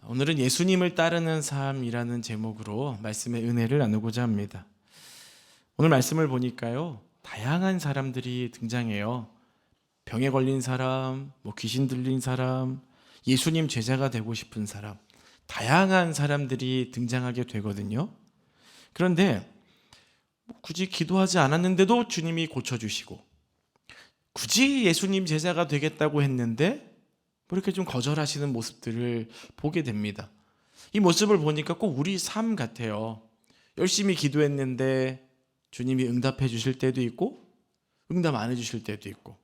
오늘은 예수님을 따르는 삶이라는 제목으로 말씀의 은혜를 나누고자 합니다. 오늘 말씀을 보니까요, 다양한 사람들이 등장해요. 병에 걸린 사람, 귀신 들린 사람, 예수님 제자가 되고 싶은 사람, 다양한 사람들이 등장하게 되거든요. 그런데 굳이 기도하지 않았는데도 주님이 고쳐주시고, 굳이 예수님 제자가 되겠다고 했는데 이렇게 좀 거절하시는 모습들을 보게 됩니다. 이 모습을 보니까 꼭 우리 삶 같아요. 열심히 기도했는데 주님이 응답해 주실 때도 있고, 응답 안 해주실 때도 있고,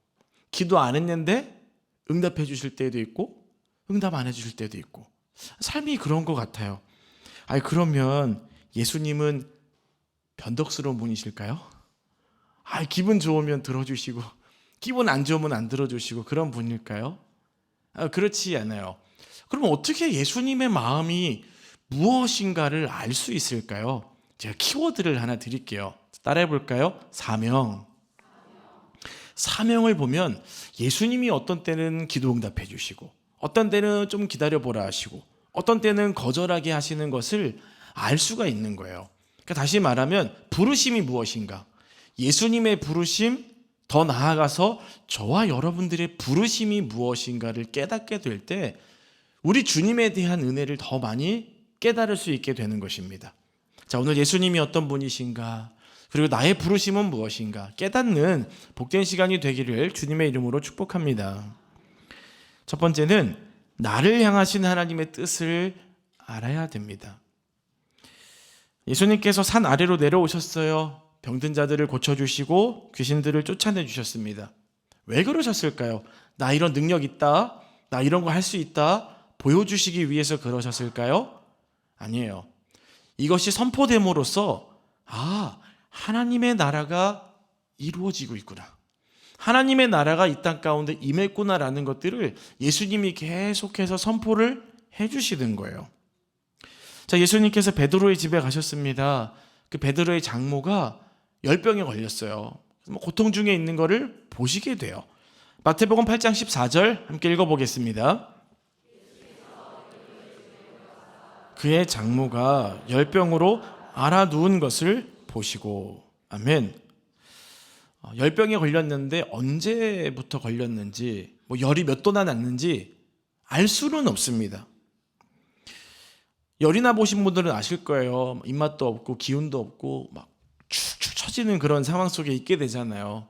기도 안 했는데 응답해 주실 때도 있고, 응답 안 해주실 때도 있고, 삶이 그런 것 같아요. 그러면 예수님은 변덕스러운 분이실까요? 기분 좋으면 들어주시고, 기분 안 좋으면 안 들어주시고, 그런 분일까요? 그렇지 않아요. 그럼 어떻게 예수님의 마음이 무엇인가를 알 수 있을까요? 제가 키워드를 하나 드릴게요. 따라해 볼까요? 사명. 사명을 보면 예수님이 어떤 때는 기도 응답해 주시고, 어떤 때는 좀 기다려보라 하시고, 어떤 때는 거절하게 하시는 것을 알 수가 있는 거예요. 그러니까 다시 말하면 부르심이 무엇인가, 예수님의 부르심, 더 나아가서 저와 여러분들의 부르심이 무엇인가를 깨닫게 될 때 우리 주님에 대한 은혜를 더 많이 깨달을 수 있게 되는 것입니다. 자, 오늘 예수님이 어떤 분이신가, 그리고 나의 부르심은 무엇인가 깨닫는 복된 시간이 되기를 주님의 이름으로 축복합니다. 첫 번째는 나를 향하신 하나님의 뜻을 알아야 됩니다. 예수님께서 산 아래로 내려오셨어요. 병든 자들을 고쳐주시고 귀신들을 쫓아내주셨습니다. 왜 그러셨을까요? 나 이런 능력 있다, 나 이런 거 할 수 있다 보여주시기 위해서 그러셨을까요? 아니에요. 이것이 선포됨으로써 하나님의 나라가 이루어지고 있구나, 하나님의 나라가 이 땅 가운데 임했구나라는 것들을 예수님이 계속해서 선포를 해주시는 거예요. 자, 예수님께서 베드로의 집에 가셨습니다. 그 베드로의 장모가 열병에 걸렸어요. 고통 중에 있는 것을 보시게 돼요. 마태복음 8장 14절 함께 읽어보겠습니다. 그의 장모가 열병으로 앓아누운 것을 보시고. 아멘. 열병에 걸렸는데 언제부터 걸렸는지, 열이 몇 도나 났는지 알 수는 없습니다. 열이나 보신 분들은 아실 거예요. 입맛도 없고 기운도 없고 막 축축 처지는 그런 상황 속에 있게 되잖아요.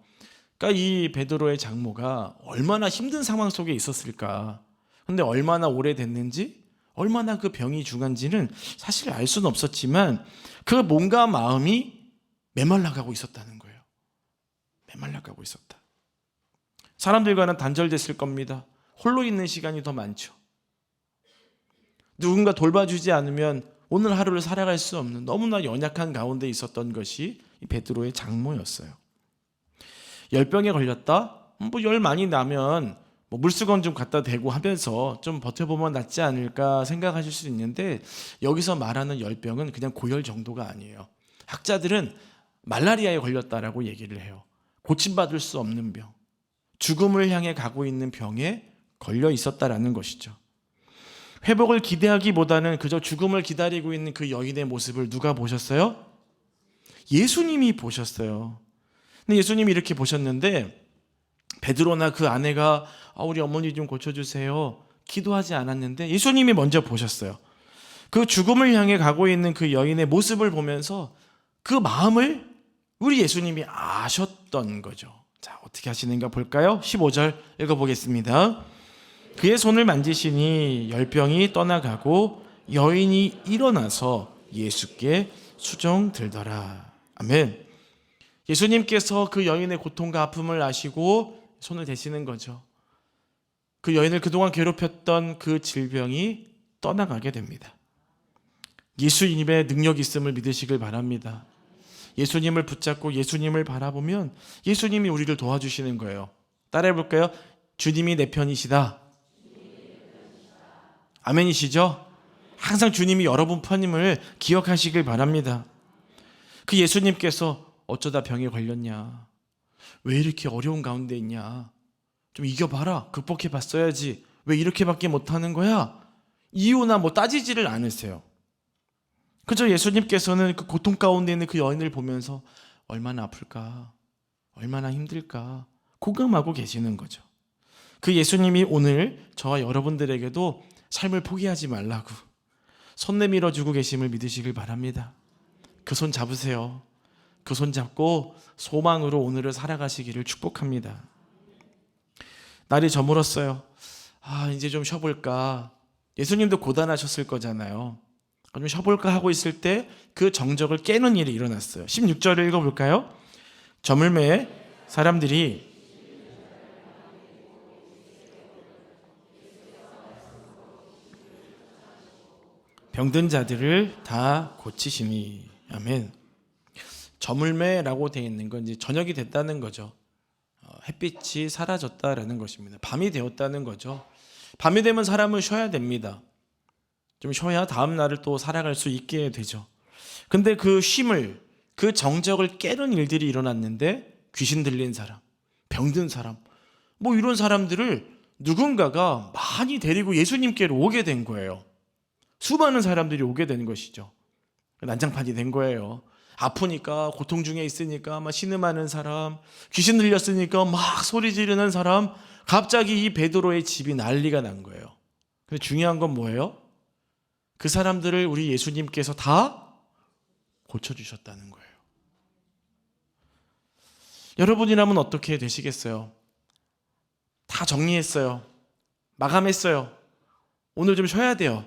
그러니까 이 베드로의 장모가 얼마나 힘든 상황 속에 있었을까. 근데 얼마나 오래됐는지, 얼마나 그 병이 중한지는 사실 알 수는 없었지만 그 몸과 마음이 메말라가고 있었다는 거예요. 메말라가고 있었다. 사람들과는 단절됐을 겁니다. 홀로 있는 시간이 더 많죠. 누군가 돌봐주지 않으면 오늘 하루를 살아갈 수 없는 너무나 연약한 가운데 있었던 것이 이 베드로의 장모였어요. 열병에 걸렸다? 열 많이 나면 물수건 좀 갖다 대고 하면서 좀 버텨보면 낫지 않을까 생각하실 수 있는데, 여기서 말하는 열병은 그냥 고열 정도가 아니에요. 학자들은 말라리아에 걸렸다라고 얘기를 해요. 고침받을 수 없는 병, 죽음을 향해 가고 있는 병에 걸려 있었다라는 것이죠. 회복을 기대하기보다는 그저 죽음을 기다리고 있는 그 여인의 모습을 누가 보셨어요? 예수님이 보셨어요. 근데 예수님이 이렇게 보셨는데 베드로나 그 아내가 우리 어머니 좀 고쳐주세요 기도하지 않았는데 예수님이 먼저 보셨어요. 그 죽음을 향해 가고 있는 그 여인의 모습을 보면서 그 마음을 우리 예수님이 아셨던 거죠. 자, 어떻게 하시는가 볼까요? 15절 읽어보겠습니다. 그의 손을 만지시니 열병이 떠나가고 여인이 일어나서 예수께 수정들더라. 아멘. 예수님께서 그 여인의 고통과 아픔을 아시고 손을 대시는 거죠. 그 여인을 그동안 괴롭혔던 그 질병이 떠나가게 됩니다. 예수님의 능력이 있음을 믿으시길 바랍니다. 예수님을 붙잡고 예수님을 바라보면 예수님이 우리를 도와주시는 거예요. 따라해 볼까요? 주님이 내 편이시다. 아멘이시죠? 항상 주님이 여러분 편임을 기억하시길 바랍니다. 그 예수님께서 어쩌다 병에 걸렸냐, 왜 이렇게 어려운 가운데 있냐, 좀 이겨봐라, 극복해봤어야지, 왜 이렇게밖에 못하는 거야, 이유나 뭐 따지지를 않으세요. 그저 예수님께서는 그 고통 가운데 있는 그 여인을 보면서 얼마나 아플까, 얼마나 힘들까 공감하고 계시는 거죠. 그 예수님이 오늘 저와 여러분들에게도 삶을 포기하지 말라고 손 내밀어 주고 계심을 믿으시길 바랍니다. 그 손 잡으세요. 그 손 잡고 소망으로 오늘을 살아가시기를 축복합니다. 날이 저물었어요. 이제 좀 쉬어볼까. 예수님도 고단하셨을 거잖아요. 좀 쉬어볼까 하고 있을 때 그 정적을 깨는 일이 일어났어요. 16절을 읽어볼까요? 저물매에 사람들이 병든 자들을 다 고치시니. 아멘. 저물매라고 되어 있는 건 이제 저녁이 됐다는 거죠. 햇빛이 사라졌다라는 것입니다. 밤이 되었다는 거죠. 밤이 되면 사람은 쉬어야 됩니다. 좀 쉬어야 다음 날을 또 살아갈 수 있게 되죠. 근데 그 쉼을, 그 정적을 깨는 일들이 일어났는데 귀신 들린 사람, 병든 사람, 뭐 이런 사람들을 누군가가 많이 데리고 예수님께로 오게 된 거예요. 수많은 사람들이 오게 된 것이죠. 난장판이 된 거예요. 아프니까, 고통 중에 있으니까 막 신음하는 사람, 귀신 들렸으니까 막 소리 지르는 사람, 갑자기 이 베드로의 집이 난리가 난 거예요. 근데 중요한 건 뭐예요? 그 사람들을 우리 예수님께서 다 고쳐주셨다는 거예요. 여러분이라면 어떻게 되시겠어요? 다 정리했어요. 마감했어요. 오늘 좀 쉬어야 돼요.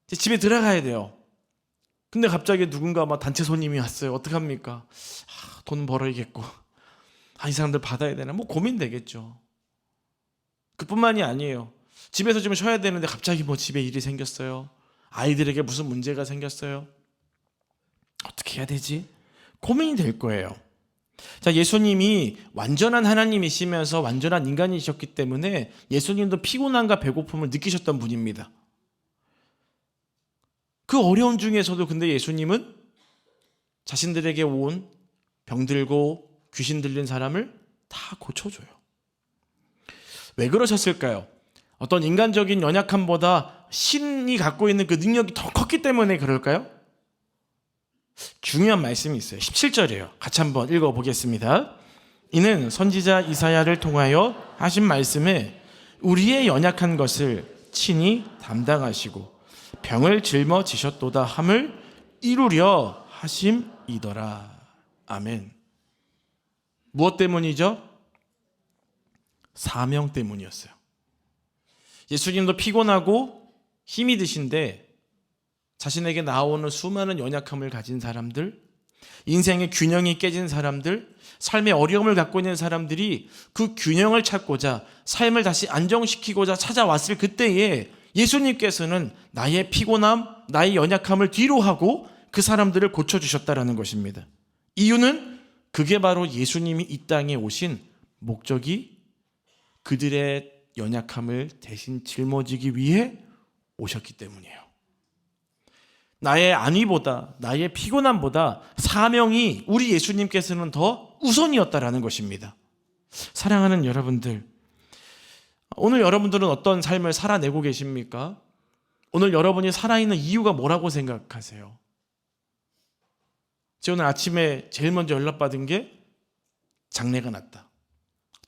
이제 집에 들어가야 돼요. 근데 갑자기 누군가 막 단체 손님이 왔어요. 어떡합니까? 돈 벌어야겠고. 이 사람들 받아야 되나? 뭐 고민되겠죠. 그뿐만이 아니에요. 집에서 좀 쉬어야 되는데 갑자기 뭐 집에 일이 생겼어요. 아이들에게 무슨 문제가 생겼어요. 어떻게 해야 되지? 고민이 될 거예요. 자, 예수님이 완전한 하나님이시면서 완전한 인간이셨기 때문에 예수님도 피곤함과 배고픔을 느끼셨던 분입니다. 그 어려움 중에서도 근데 예수님은 자신들에게 온 병들고 귀신 들린 사람을 다 고쳐줘요. 왜 그러셨을까요? 어떤 인간적인 연약함보다 신이 갖고 있는 그 능력이 더 컸기 때문에 그럴까요? 중요한 말씀이 있어요. 17절이에요. 같이 한번 읽어보겠습니다. 이는 선지자 이사야를 통하여 하신 말씀에 우리의 연약한 것을 친히 담당하시고 병을 짊어지셨도다 함을 이루려 하심이더라. 아멘. 무엇 때문이죠? 사명 때문이었어요. 예수님도 피곤하고 힘이 드신데 자신에게 나오는 수많은 연약함을 가진 사람들, 인생의 균형이 깨진 사람들, 삶의 어려움을 갖고 있는 사람들이 그 균형을 찾고자 삶을 다시 안정시키고자 찾아왔을 그때에 예수님께서는 나의 피곤함, 나의 연약함을 뒤로하고 그 사람들을 고쳐주셨다는 것입니다. 이유는 그게 바로 예수님이 이 땅에 오신 목적이 그들의 연약함을 대신 짊어지기 위해 오셨기 때문이에요. 나의 안위보다, 나의 피곤함보다 사명이 우리 예수님께서는 더 우선이었다라는 것입니다. 사랑하는 여러분들, 오늘 여러분들은 어떤 삶을 살아내고 계십니까? 오늘 여러분이 살아있는 이유가 뭐라고 생각하세요? 제가 오늘 아침에 제일 먼저 연락받은 게 장례가 났다.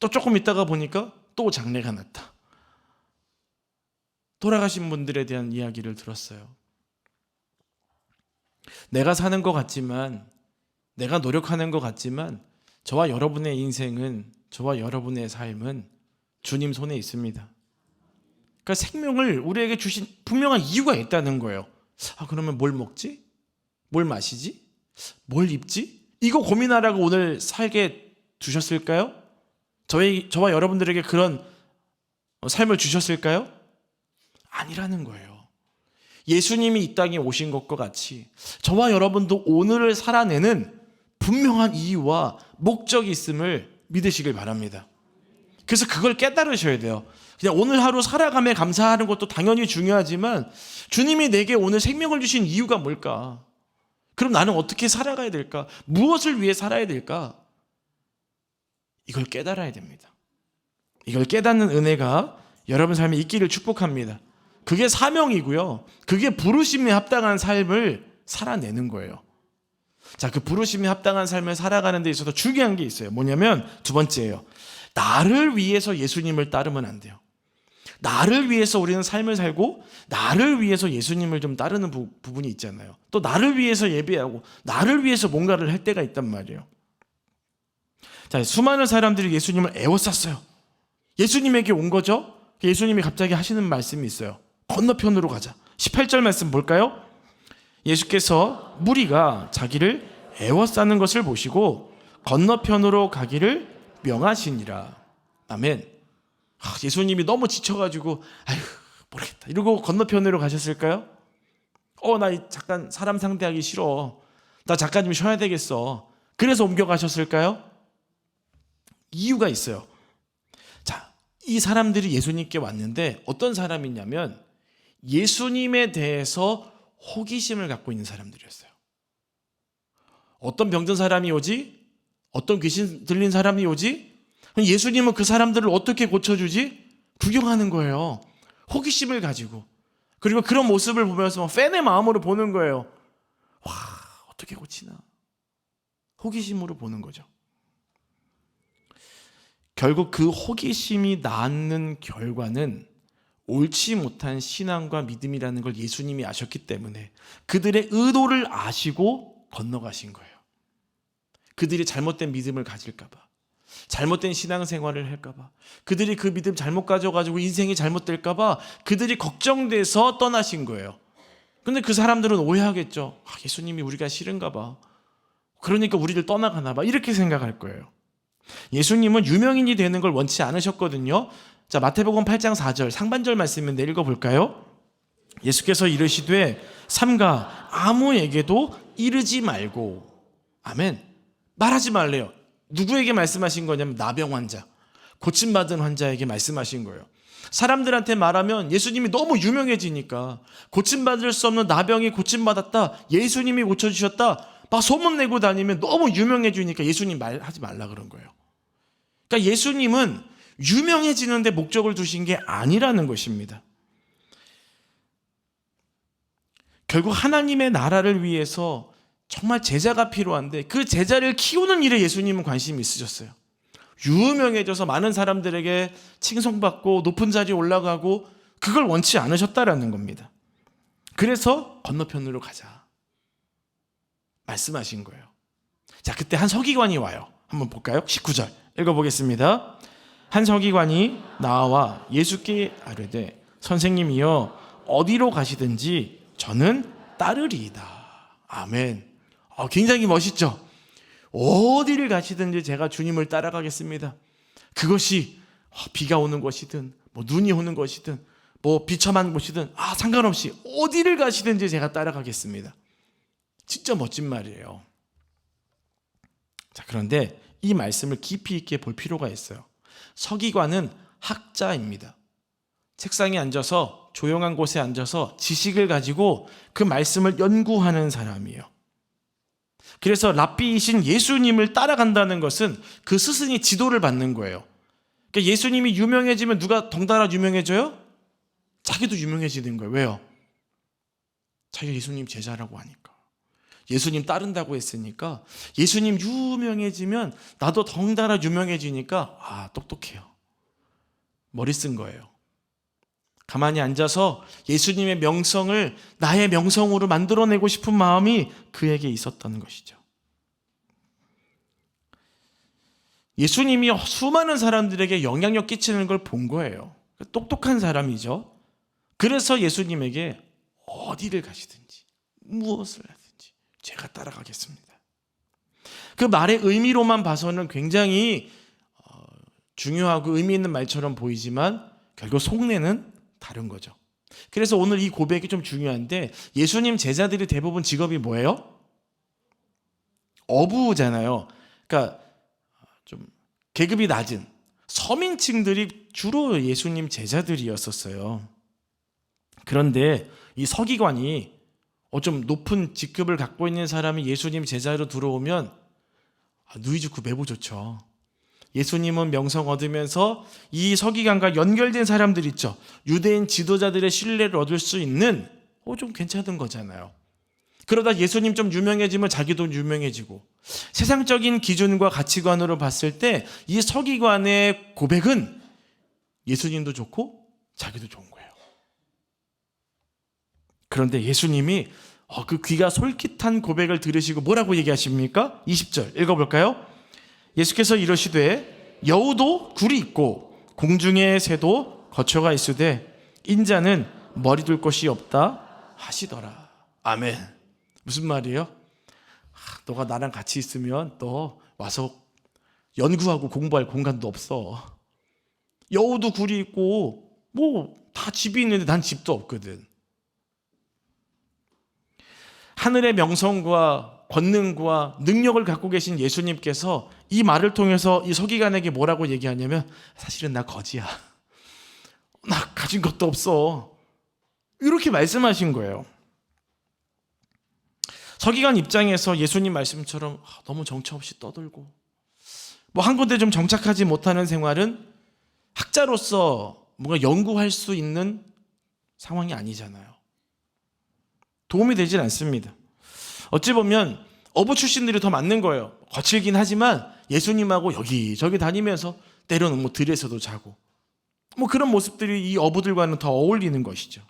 또 조금 있다가 보니까 또 장례가 났다. 돌아가신 분들에 대한 이야기를 들었어요. 내가 사는 것 같지만, 내가 노력하는 것 같지만 저와 여러분의 인생은, 저와 여러분의 삶은 주님 손에 있습니다. 그러니까 생명을 우리에게 주신 분명한 이유가 있다는 거예요. 그러면 뭘 먹지? 뭘 마시지? 뭘 입지? 이거 고민하라고 오늘 살게 두셨을까요? 저와 여러분들에게 그런 삶을 주셨을까요? 아니라는 거예요. 예수님이 이 땅에 오신 것과 같이 저와 여러분도 오늘을 살아내는 분명한 이유와 목적이 있음을 믿으시길 바랍니다. 그래서 그걸 깨달으셔야 돼요. 그냥 오늘 하루 살아감에 감사하는 것도 당연히 중요하지만 주님이 내게 오늘 생명을 주신 이유가 뭘까? 그럼 나는 어떻게 살아가야 될까? 무엇을 위해 살아야 될까? 이걸 깨달아야 됩니다. 이걸 깨닫는 은혜가 여러분 삶에 있기를 축복합니다. 그게 사명이고요. 그게 부르심에 합당한 삶을 살아내는 거예요. 자, 그 부르심에 합당한 삶을 살아가는 데 있어서 중요한 게 있어요. 뭐냐면 두 번째예요. 나를 위해서 예수님을 따르면 안 돼요. 나를 위해서 우리는 삶을 살고 나를 위해서 예수님을 좀 따르는 부분이 있잖아요. 또 나를 위해서 예배하고 나를 위해서 뭔가를 할 때가 있단 말이에요. 자, 수많은 사람들이 예수님을 애워쌌어요. 예수님에게 온 거죠. 예수님이 갑자기 하시는 말씀이 있어요. 건너편으로 가자. 18절 말씀 볼까요? 예수께서 무리가 자기를 애워싸는 것을 보시고 건너편으로 가기를 명하시니라. 아멘. 예수님이 너무 지쳐가지고 아휴 모르겠다 이러고 건너편으로 가셨을까요? 나 잠깐 사람 상대하기 싫어. 나 잠깐 좀 쉬어야 되겠어. 그래서 옮겨가셨을까요? 이유가 있어요. 자, 이 사람들이 예수님께 왔는데 어떤 사람이냐면 예수님에 대해서 호기심을 갖고 있는 사람들이었어요. 어떤 병든 사람이 오지? 어떤 귀신 들린 사람이 오지? 예수님은 그 사람들을 어떻게 고쳐주지? 구경하는 거예요. 호기심을 가지고. 그리고 그런 모습을 보면서 팬의 마음으로 보는 거예요. 와, 어떻게 고치나? 호기심으로 보는 거죠. 결국 그 호기심이 낳는 결과는 옳지 못한 신앙과 믿음이라는 걸 예수님이 아셨기 때문에 그들의 의도를 아시고 건너가신 거예요. 그들이 잘못된 믿음을 가질까 봐, 잘못된 신앙생활을 할까 봐, 그들이 그 믿음 잘못 가져가지고 인생이 잘못될까 봐 그들이 걱정돼서 떠나신 거예요. 근데 그 사람들은 오해하겠죠. 예수님이 우리가 싫은가 봐. 그러니까 우리를 떠나가나 봐. 이렇게 생각할 거예요. 예수님은 유명인이 되는 걸 원치 않으셨거든요. 자, 마태복음 8장 4절 상반절 말씀인데 읽어볼까요? 예수께서 이르시되 삼가 아무에게도 이르지 말고. 아멘. 말하지 말래요. 누구에게 말씀하신 거냐면 나병 환자, 고침받은 환자에게 말씀하신 거예요. 사람들한테 말하면 예수님이 너무 유명해지니까 고침받을 수 없는 나병이 고침받았다, 예수님이 고쳐주셨다 막 소문내고 다니면 너무 유명해지니까 예수님 말하지 말라 그런 거예요. 그러니까 예수님은 유명해지는데 목적을 두신 게 아니라는 것입니다. 결국 하나님의 나라를 위해서 정말 제자가 필요한데 그 제자를 키우는 일에 예수님은 관심이 있으셨어요. 유명해져서 많은 사람들에게 칭송받고 높은 자리에 올라가고 그걸 원치 않으셨다라는 겁니다. 그래서 건너편으로 가자 말씀하신 거예요. 자, 그때 한 서기관이 와요. 한번 볼까요? 19절 읽어보겠습니다. 한 서기관이 나와 예수께 아뢰되 선생님이여 어디로 가시든지 저는 따르리이다. 아멘. 굉장히 멋있죠? 어디를 가시든지 제가 주님을 따라가겠습니다. 그것이 비가 오는 것이든 눈이 오는 것이든 비참한 곳이든 상관없이 어디를 가시든지 제가 따라가겠습니다. 진짜 멋진 말이에요. 자, 그런데 이 말씀을 깊이 있게 볼 필요가 있어요. 서기관은 학자입니다. 책상에 앉아서 조용한 곳에 앉아서 지식을 가지고 그 말씀을 연구하는 사람이에요. 그래서 랍비이신 예수님을 따라간다는 것은 그 스승의 지도를 받는 거예요. 그러니까 예수님이 유명해지면 누가 덩달아 유명해져요? 자기도 유명해지는 거예요. 왜요? 자기가 예수님 제자라고 하니까. 예수님 따른다고 했으니까 예수님 유명해지면 나도 덩달아 유명해지니까 똑똑해요. 머리 쓴 거예요. 가만히 앉아서 예수님의 명성을 나의 명성으로 만들어내고 싶은 마음이 그에게 있었던 것이죠. 예수님이 수많은 사람들에게 영향력 끼치는 걸 본 거예요. 똑똑한 사람이죠. 그래서 예수님에게 어디를 가시든지 무엇을 하든지 제가 따라가겠습니다. 그 말의 의미로만 봐서는 굉장히 중요하고 의미 있는 말처럼 보이지만 결국 속내는 다른 거죠. 그래서 오늘 이 고백이 좀 중요한데 예수님 제자들이 대부분 직업이 뭐예요? 어부잖아요. 그러니까 좀 계급이 낮은 서민층들이 주로 예수님 제자들이었었어요. 그런데 이 서기관이 좀 높은 직급을 갖고 있는 사람이 예수님 제자로 들어오면 누이 좋고 매부 좋죠. 예수님은 명성 얻으면서 이 서기관과 연결된 사람들 있죠. 유대인 지도자들의 신뢰를 얻을 수 있는 좀 괜찮은 거잖아요. 그러다 예수님 좀 유명해지면 자기도 유명해지고, 세상적인 기준과 가치관으로 봤을 때 이 서기관의 고백은 예수님도 좋고 자기도 좋은 거예요. 그런데 예수님이 그 귀가 솔깃한 고백을 들으시고 뭐라고 얘기하십니까? 20절 읽어볼까요? 예수께서 이러시되 여우도 굴이 있고 공중의 새도 거처가 있으되 인자는 머리 둘 곳이 없다 하시더라. 아멘. 무슨 말이에요? 너가 나랑 같이 있으면 또 와서 연구하고 공부할 공간도 없어. 여우도 굴이 있고 다 집이 있는데 난 집도 없거든. 하늘의 명성과 권능과 능력을 갖고 계신 예수님께서 이 말을 통해서 이 서기관에게 뭐라고 얘기하냐면, 사실은 나 거지야. 나 가진 것도 없어. 이렇게 말씀하신 거예요. 서기관 입장에서 예수님 말씀처럼 너무 정처 없이 떠들고 한 군데 좀 정착하지 못하는 생활은 학자로서 뭔가 연구할 수 있는 상황이 아니잖아요. 도움이 되질 않습니다. 어찌 보면 어부 출신들이 더 맞는 거예요. 거칠긴 하지만 예수님하고 여기저기 다니면서 때로는 들에서도 자고 그런 모습들이 이 어부들과는 더 어울리는 것이죠.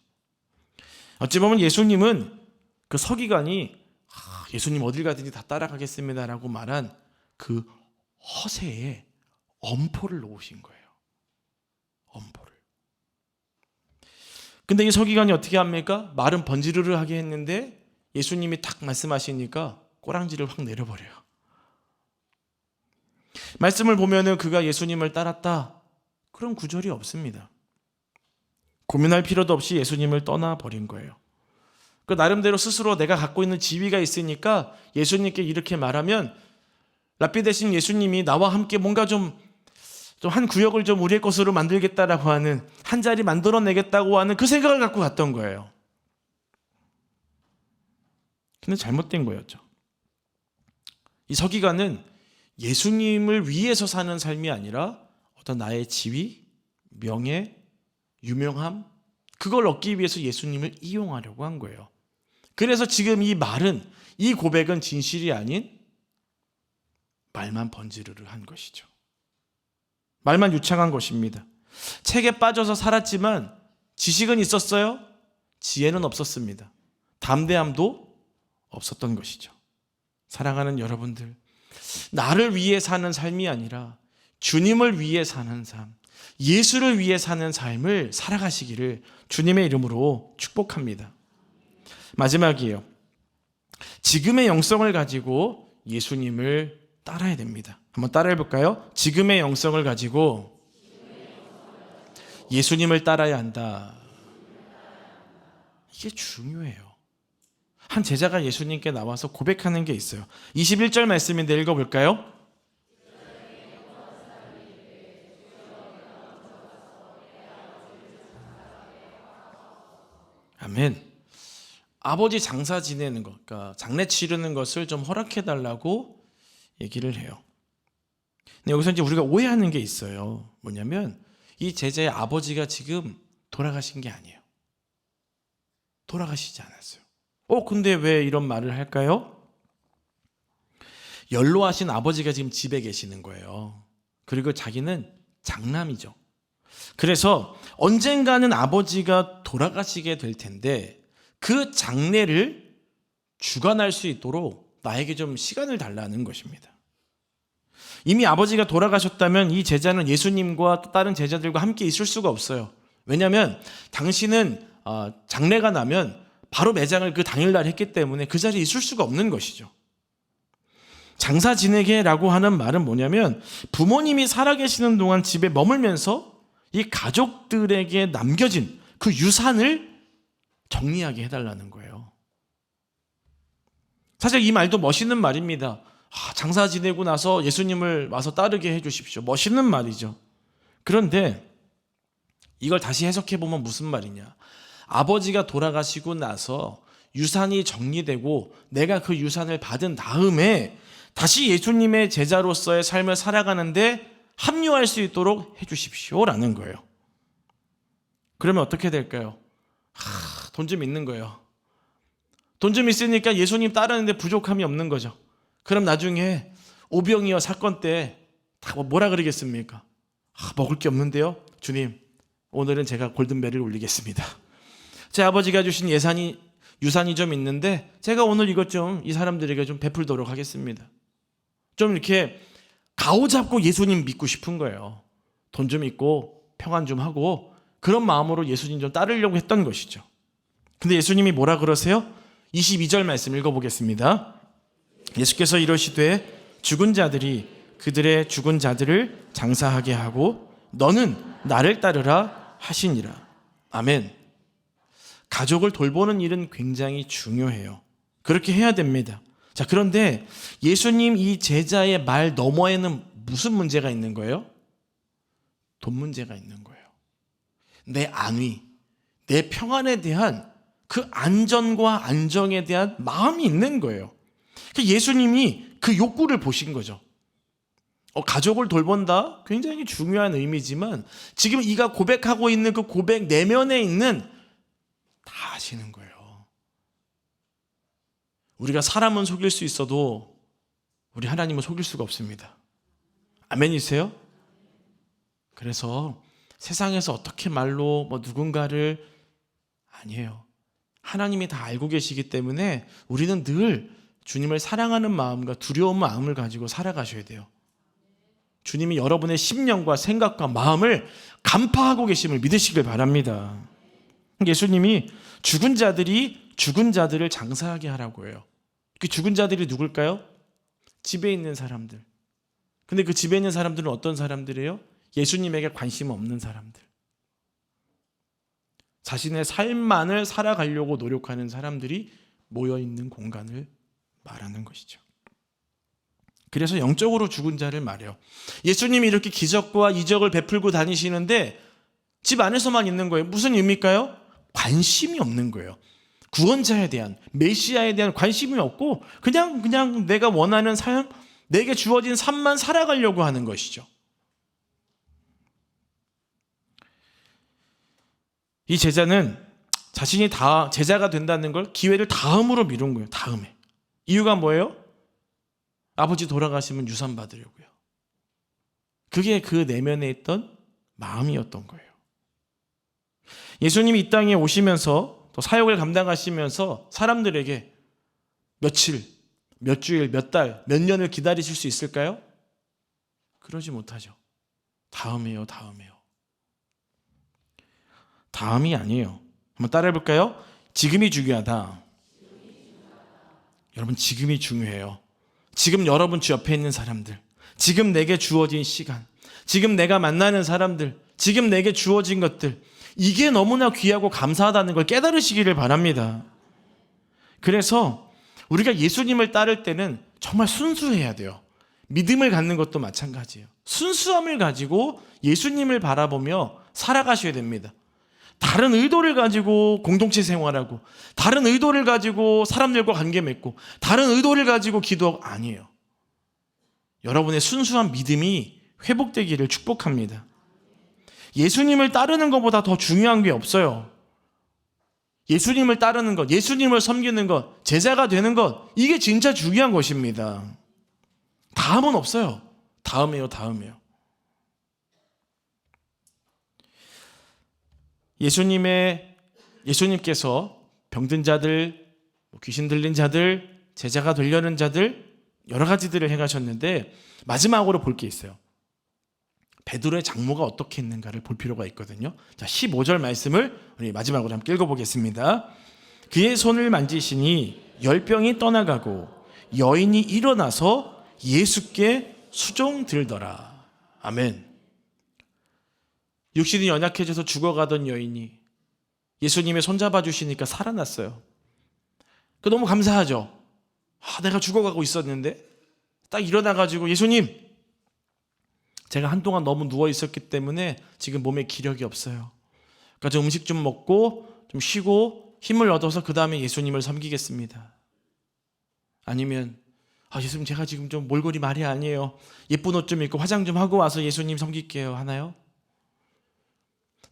어찌 보면 예수님은 그 서기관이 예수님 어딜 가든지 다 따라가겠습니다라고 말한 그 허세에 엄포를 놓으신 거예요. 엄포를. 근데 이 서기관이 어떻게 합니까? 말은 번지르르 하게 했는데 예수님이 딱 말씀하시니까 꼬랑지를 확 내려버려요. 말씀을 보면은 그가 예수님을 따랐다, 그런 구절이 없습니다. 고민할 필요도 없이 예수님을 떠나버린 거예요. 그 나름대로 스스로 내가 갖고 있는 지위가 있으니까 예수님께 이렇게 말하면 랍비 대신 예수님이 나와 함께 뭔가 좀 한 구역을 좀 우리의 것으로 만들겠다라고 하는, 한 자리 만들어내겠다고 하는 그 생각을 갖고 갔던 거예요. 근데 잘못된 거였죠. 이 서기관은 예수님을 위해서 사는 삶이 아니라 어떤 나의 지위, 명예, 유명함, 그걸 얻기 위해서 예수님을 이용하려고 한 거예요. 그래서 지금 이 말은, 이 고백은 진실이 아닌 말만 번지르르 한 것이죠. 말만 유창한 것입니다. 책에 빠져서 살았지만 지식은 있었어요? 지혜는 없었습니다. 담대함도 없었던 것이죠. 사랑하는 여러분들, 나를 위해 사는 삶이 아니라 주님을 위해 사는 삶, 예수를 위해 사는 삶을 살아가시기를 주님의 이름으로 축복합니다. 마지막이에요. 지금의 영성을 가지고 예수님을 따라야 됩니다. 한번 따라해 볼까요? 지금의 영성을 가지고 예수님을 따라야 한다. 이게 중요해요. 한 제자가 예수님께 나와서 고백하는 게 있어요. 21절 말씀인데 읽어볼까요? 아멘. 아버지 장사 지내는 것, 그러니까 장례 치르는 것을 좀 허락해달라고 얘기를 해요. 근데 여기서 이제 우리가 오해하는 게 있어요. 뭐냐면 이 제자의 아버지가 지금 돌아가신 게 아니에요. 돌아가시지 않았어요. 근데 왜 이런 말을 할까요? 연로하신 아버지가 지금 집에 계시는 거예요. 그리고 자기는 장남이죠. 그래서 언젠가는 아버지가 돌아가시게 될 텐데 그 장례를 주관할 수 있도록 나에게 좀 시간을 달라는 것입니다. 이미 아버지가 돌아가셨다면 이 제자는 예수님과 또 다른 제자들과 함께 있을 수가 없어요. 왜냐하면 당신은 장례가 나면 바로 매장을 그 당일날 했기 때문에 그 자리에 있을 수가 없는 것이죠. 장사 지내게라고 하는 말은 뭐냐면 부모님이 살아계시는 동안 집에 머물면서 이 가족들에게 남겨진 그 유산을 정리하게 해달라는 거예요. 사실 이 말도 멋있는 말입니다. 장사 지내고 나서 예수님을 와서 따르게 해주십시오. 멋있는 말이죠. 그런데 이걸 다시 해석해보면 무슨 말이냐. 아버지가 돌아가시고 나서 유산이 정리되고 내가 그 유산을 받은 다음에 다시 예수님의 제자로서의 삶을 살아가는데 합류할 수 있도록 해주십시오라는 거예요. 그러면 어떻게 될까요? 돈 좀 있는 거예요. 돈 좀 있으니까 예수님 따르는데 부족함이 없는 거죠. 그럼 나중에 오병이어 사건 때 다 뭐라 그러겠습니까? 먹을 게 없는데요. 주님, 오늘은 제가 골든벨을 울리겠습니다. 제 아버지가 주신 유산이 좀 있는데 제가 오늘 이것 좀 이 사람들에게 좀 베풀도록 하겠습니다. 좀 이렇게 가오잡고 예수님 믿고 싶은 거예요. 돈 좀 있고 평안 좀 하고 그런 마음으로 예수님 좀 따르려고 했던 것이죠. 근데 예수님이 뭐라 그러세요? 22절 말씀 읽어보겠습니다. 예수께서 이러시되 죽은 자들이 그들의 죽은 자들을 장사하게 하고 너는 나를 따르라 하시니라. 아멘. 가족을 돌보는 일은 굉장히 중요해요. 그렇게 해야 됩니다. 자, 그런데 예수님 이 제자의 말 너머에는 무슨 문제가 있는 거예요? 돈 문제가 있는 거예요. 내 안위, 내 평안에 대한 그 안전과 안정에 대한 마음이 있는 거예요. 예수님이 그 욕구를 보신 거죠. 가족을 돌본다? 굉장히 중요한 의미지만 지금 이가 고백하고 있는 그 고백 내면에 있는 다 아시는 거예요. 우리가 사람은 속일 수 있어도 우리 하나님은 속일 수가 없습니다. 아멘이세요? 그래서 세상에서 어떻게 말로 누군가를 아니에요. 하나님이 다 알고 계시기 때문에 우리는 늘 주님을 사랑하는 마음과 두려운 마음을 가지고 살아가셔야 돼요. 주님이 여러분의 심령과 생각과 마음을 간파하고 계심을 믿으시길 바랍니다. 예수님이 죽은 자들이 죽은 자들을 장사하게 하라고 해요. 그 죽은 자들이 누굴까요? 집에 있는 사람들. 근데 그 집에 있는 사람들은 어떤 사람들이에요? 예수님에게 관심 없는 사람들. 자신의 삶만을 살아가려고 노력하는 사람들이 모여있는 공간을 말하는 것이죠. 그래서 영적으로 죽은 자를 말해요. 예수님이 이렇게 기적과 이적을 베풀고 다니시는데 집 안에서만 있는 거예요. 무슨 의미일까요? 관심이 없는 거예요. 구원자에 대한, 메시아에 대한 관심이 없고 그냥 내가 원하는 삶, 내게 주어진 삶만 살아가려고 하는 것이죠. 이 제자는 자신이 다 제자가 된다는 걸 기회를 다음으로 미룬 거예요. 다음에. 이유가 뭐예요? 아버지 돌아가시면 유산 받으려고요. 그게 그 내면에 있던 마음이었던 거예요. 예수님이 이 땅에 오시면서 또 사역을 감당하시면서 사람들에게 며칠, 몇 주일, 몇 달, 몇 년을 기다리실 수 있을까요? 그러지 못하죠. 다음에요. 다음이 아니에요. 한번 따라해 볼까요? 지금이 중요하다. 여러분, 지금이 중요해요. 지금 여러분 주 옆에 있는 사람들, 지금 내게 주어진 시간, 지금 내가 만나는 사람들, 지금 내게 주어진 것들, 이게 너무나 귀하고 감사하다는 걸 깨달으시기를 바랍니다. 그래서 우리가 예수님을 따를 때는 정말 순수해야 돼요. 믿음을 갖는 것도 마찬가지예요. 순수함을 가지고 예수님을 바라보며 살아가셔야 됩니다. 다른 의도를 가지고 공동체 생활하고, 다른 의도를 가지고 사람들과 관계 맺고, 다른 의도를 가지고 기도하고, 아니에요. 여러분의 순수한 믿음이 회복되기를 축복합니다. 예수님을 따르는 것보다 더 중요한 게 없어요. 예수님을 따르는 것, 예수님을 섬기는 것, 제자가 되는 것, 이게 진짜 중요한 것입니다. 다음은 없어요. 다음이에요. 예수님께서 병든 자들, 귀신 들린 자들, 제자가 되려는 자들 여러 가지들을 해가셨는데 마지막으로 볼 게 있어요. 베드로의 장모가 어떻게 했는가를 볼 필요가 있거든요. 자, 15절 말씀을 우리 마지막으로 함께 읽어보겠습니다. 그의 손을 만지시니 열병이 떠나가고 여인이 일어나서 예수께 수종들더라. 아멘. 육신이 연약해져서 죽어가던 여인이 예수님의 손잡아 주시니까 살아났어요. 너무 감사하죠. 내가 죽어가고 있었는데 딱 일어나가지고 예수님, 제가 한동안 너무 누워 있었기 때문에 지금 몸에 기력이 없어요. 그러니까 좀 음식 좀 먹고 좀 쉬고 힘을 얻어서 그 다음에 예수님을 섬기겠습니다. 아니면 예수님 제가 지금 좀 몰골이 말이 아니에요. 예쁜 옷 좀 입고 화장 좀 하고 와서 예수님 섬길게요 하나요?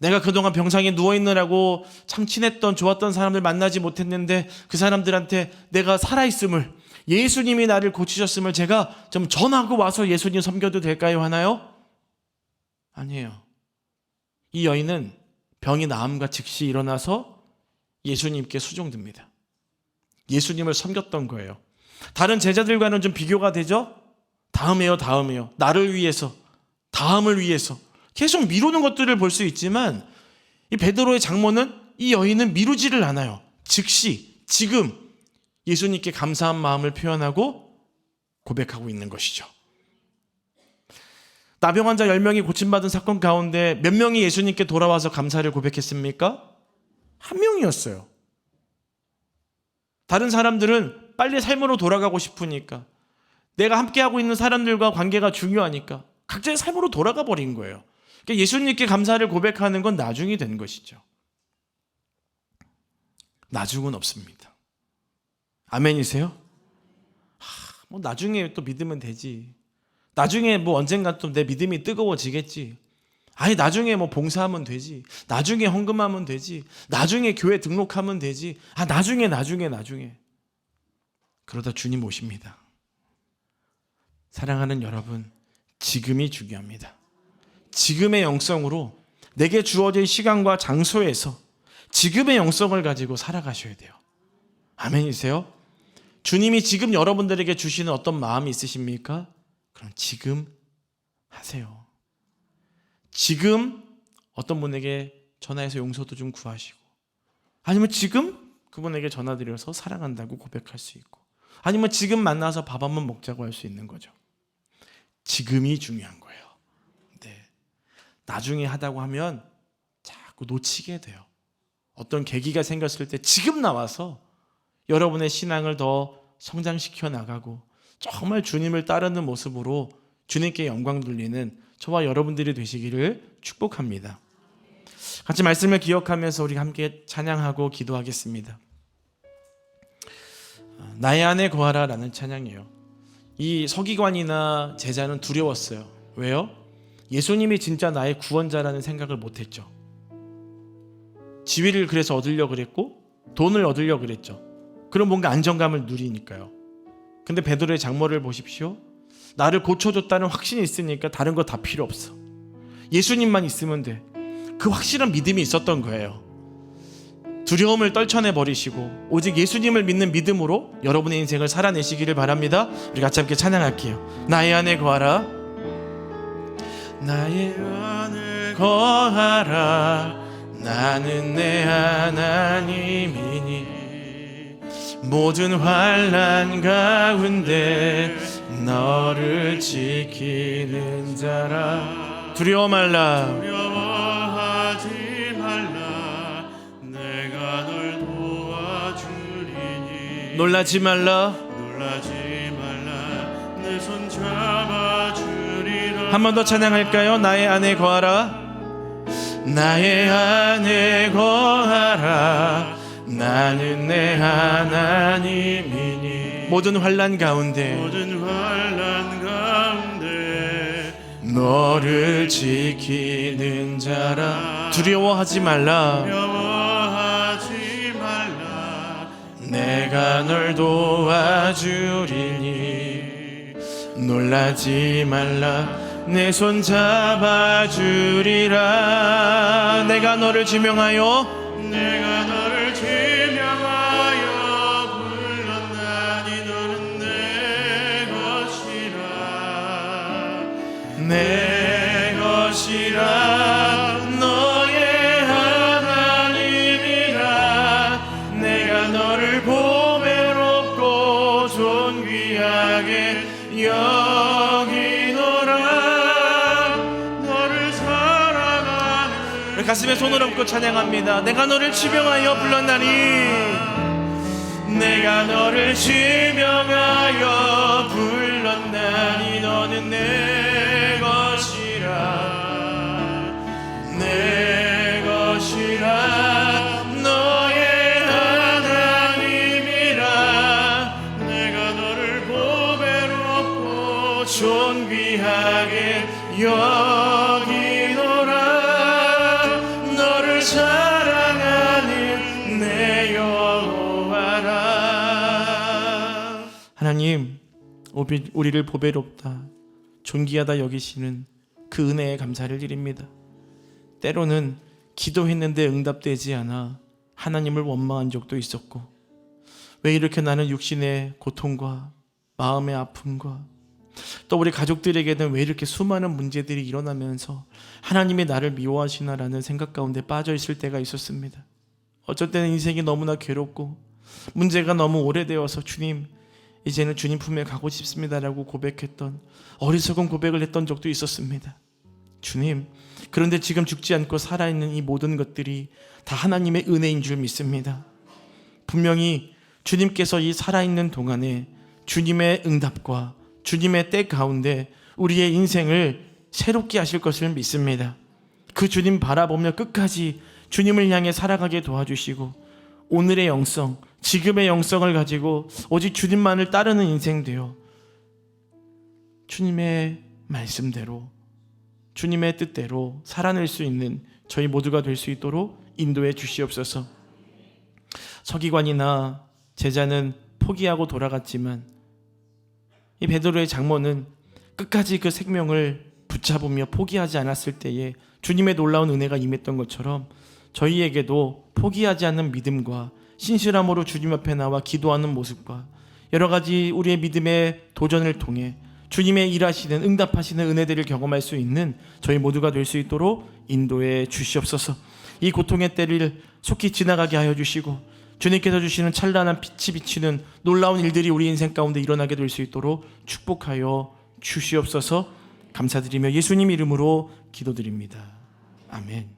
내가 그동안 병상에 누워있느라고 참 친했던 좋았던 사람들 만나지 못했는데 그 사람들한테 내가 살아있음을, 예수님이 나를 고치셨음을 제가 좀 전하고 와서 예수님 섬겨도 될까요 하나요? 아니에요. 이 여인은 병이 나음과 즉시 일어나서 예수님께 수종듭니다. 예수님을 섬겼던 거예요. 다른 제자들과는 좀 비교가 되죠? 다음에요. 나를 위해서, 다음을 위해서 계속 미루는 것들을 볼 수 있지만 이 베드로의 장모는, 이 여인은 미루지를 않아요. 즉시 지금 예수님께 감사한 마음을 표현하고 고백하고 있는 것이죠. 나병 환자 10명이 고침받은 사건 가운데 몇 명이 예수님께 돌아와서 감사를 고백했습니까? 한 명이었어요. 다른 사람들은 빨리 삶으로 돌아가고 싶으니까, 내가 함께하고 있는 사람들과 관계가 중요하니까 각자의 삶으로 돌아가 버린 거예요. 그러니까 예수님께 감사를 고백하는 건 나중이 된 것이죠. 나중은 없습니다. 아멘이세요? 뭐 나중에 또 믿으면 되지. 나중에 뭐 언젠가 또 내 믿음이 뜨거워지겠지. 나중에 뭐 봉사하면 되지. 나중에 헌금하면 되지. 나중에 교회 등록하면 되지. 나중에. 그러다 주님 오십니다. 사랑하는 여러분, 지금이 중요합니다. 지금의 영성으로 내게 주어질 시간과 장소에서 지금의 영성을 가지고 살아가셔야 돼요. 아멘이세요? 주님이 지금 여러분들에게 주시는 어떤 마음이 있으십니까? 그럼 지금 하세요. 지금 어떤 분에게 전화해서 용서도 좀 구하시고, 아니면 지금 그분에게 전화드려서 사랑한다고 고백할 수 있고, 아니면 지금 만나서 밥 한번 먹자고 할 수 있는 거죠. 지금이 중요한 거예요. 네. 나중에 하다고 하면 자꾸 놓치게 돼요. 어떤 계기가 생겼을 때 지금 나와서 여러분의 신앙을 더 성장시켜 나가고 정말 주님을 따르는 모습으로 주님께 영광 돌리는 저와 여러분들이 되시기를 축복합니다. 같이 말씀을 기억하면서 우리 함께 찬양하고 기도하겠습니다. 나의 안에 거하라 라는 찬양이에요. 이 서기관이나 제자는 두려웠어요. 왜요? 예수님이 진짜 나의 구원자라는 생각을 못했죠. 지위를 그래서 얻으려고 그랬고 돈을 얻으려고 그랬죠. 그럼 뭔가 안정감을 누리니까요. 근데 베드로의 장모를 보십시오. 나를 고쳐줬다는 확신이 있으니까 다른 거 다 필요 없어. 예수님만 있으면 돼. 그 확실한 믿음이 있었던 거예요. 두려움을 떨쳐내버리시고 오직 예수님을 믿는 믿음으로 여러분의 인생을 살아내시기를 바랍니다. 우리 같이 함께 찬양할게요. 나의 안에 거하라. 나의 안에 거하라. 나는 내 하나님이니 모든 환난 가운데 너를 지키는 자라. 두려워 말라. 두려워하지 말라. 내가 널 도와주리니. 놀라지 말라. 놀라지 말라. 내 손 잡아주리라. 한 번 더 찬양할까요? 나의 안에 거하라. 나의 안에 거하라. 나는 내 하나님이니 모든 환난 가운데 모든 환난 가운데 너를 지키는 자라. 두려워하지 말라. 두려워하지 말라. 내가 널 도와주리니 놀라지 말라. 내 손 잡아주리라. 내가 너를 지명하여 내가 너를 지명하여 불렀나니 너는 내 것이라. 내 것이라. 너의 하나님이라. 내가 너를 보배롭고 존귀하게 여기노라. 너를 사랑하는 가슴에 손을 얹고 찬양합니다. 내가 너를 지명하여 불렀나니 내가 너를 지명하여 불렀나니 너는 내 것이라. 내 것이라. 너의 하나님이라. 내가 너를 보배 여기노라. 너를 사랑하는 내 여호와라. 하나님, 우리를 보배롭다, 존귀하다 여기시는 그 은혜에 감사를 드립니다. 때로는 기도했는데 응답되지 않아 하나님을 원망한 적도 있었고, 왜 이렇게 나는 육신의 고통과 마음의 아픔과 또 우리 가족들에게는 왜 이렇게 수많은 문제들이 일어나면서 하나님이 나를 미워하시나라는 생각 가운데 빠져 있을 때가 있었습니다. 어쩔 때는 인생이 너무나 괴롭고 문제가 너무 오래되어서 주님, 이제는 주님 품에 가고 싶습니다라고 고백했던, 어리석은 고백을 했던 적도 있었습니다. 주님, 그런데 지금 죽지 않고 살아있는 이 모든 것들이 다 하나님의 은혜인 줄 믿습니다. 분명히 주님께서 이 살아있는 동안에 주님의 응답과 주님의 때 가운데 우리의 인생을 새롭게 하실 것을 믿습니다. 그 주님 바라보며 끝까지 주님을 향해 살아가게 도와주시고, 오늘의 영성, 지금의 영성을 가지고 오직 주님만을 따르는 인생 되어 주님의 말씀대로, 주님의 뜻대로 살아낼 수 있는 저희 모두가 될 수 있도록 인도해 주시옵소서. 서기관이나 제자는 포기하고 돌아갔지만 이 베드로의 장모는 끝까지 그 생명을 붙잡으며 포기하지 않았을 때에 주님의 놀라운 은혜가 임했던 것처럼 저희에게도 포기하지 않는 믿음과 신실함으로 주님 앞에 나와 기도하는 모습과 여러 가지 우리의 믿음의 도전을 통해 주님의 일하시는, 응답하시는 은혜들을 경험할 수 있는 저희 모두가 될 수 있도록 인도해 주시옵소서. 이 고통의 때를 속히 지나가게 하여 주시고 주님께서 주시는 찬란한 빛이 비치는 놀라운 일들이 우리 인생 가운데 일어나게 될 수 있도록 축복하여 주시옵소서. 감사드리며 예수님 이름으로 기도드립니다. 아멘.